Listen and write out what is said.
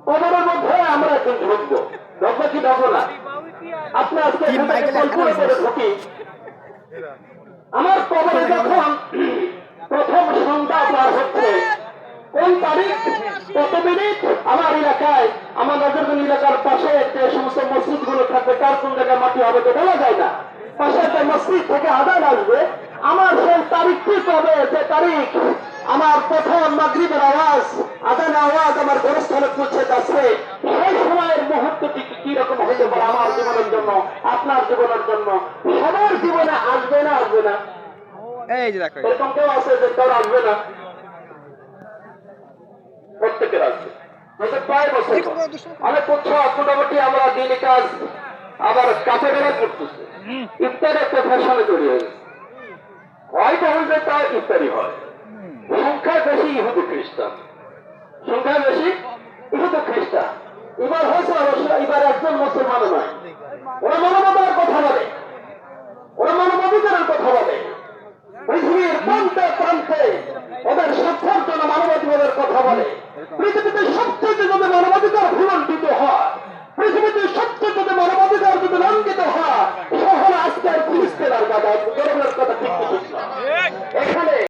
কবরের মধ্যে আমরা এখন ঢুকবো, ঢুকবো কি ঢুকবো না? আপনি আজকে ঢুকি, আমার কবরে যখন প্রথম সংখ্যা পার হচ্ছে, কোন তারিখ কত মিনিট, আমার এলাকায়, আমার নজরগঞ্জ এলাকার পাশে যে সমস্ত মসজিদ গুলো থাকবে, কার কোন জায়গায় মাটি হবে তো বলা যায় না। পাশে একটা মসজিদ থেকে আদান আসবে, আমার সেই তারিখটি কবে, যে তারিখ আমার প্রথম মাগরিবের আওয়াজ, আদান আওয়াজ আমার গোরস্থানে পৌঁছে যাচ্ছে, সেই সময়ের মুহূর্তটি কি রকম হতে পারে আমার জীবনের জন্য, আপনার জীবনের জন্য, সবার জীবনে আসবে না? আসবে না? এই যে দেখো, এরকম কেউ আছে যে কেউ আসবে না? প্রত্যেকের আসবে। প্রায় বছর অনেক উৎসব, মোটামুটি আমরা দিনই কাজ আবার কাছে বেড়া করতেছে, ইফতার একটা ফ্যাশনে তৈরি হয়েছে, হয়তো হইলে তার ইফতারি হয়। সংখ্যা বেশি ইহুদি খ্রিস্টান, সংখ্যা বেশি ইহুদি খ্রিস্টান। এবার হয়েছে অবশ্য, এবার একজন মুসলমানও নয়, ওরা মানবতার কথা বলে, ওরা মানবাধিকারের কথা বলে, পৃথিবীর প্রান্তে প্রান্তে ওদের স্বার্থের জন্য মানবাধিকারের কথা বলে। পৃথিবীতে সবচেয়ে যদি মানবাধিকার ভুলণ্ঠিত হয়, পৃথিবীতে সবচেয়ে যদি মানবাধিকার যদি লঙ্ঘিত হয়, সে হল আজকের ফিলিস্তিনের কথা।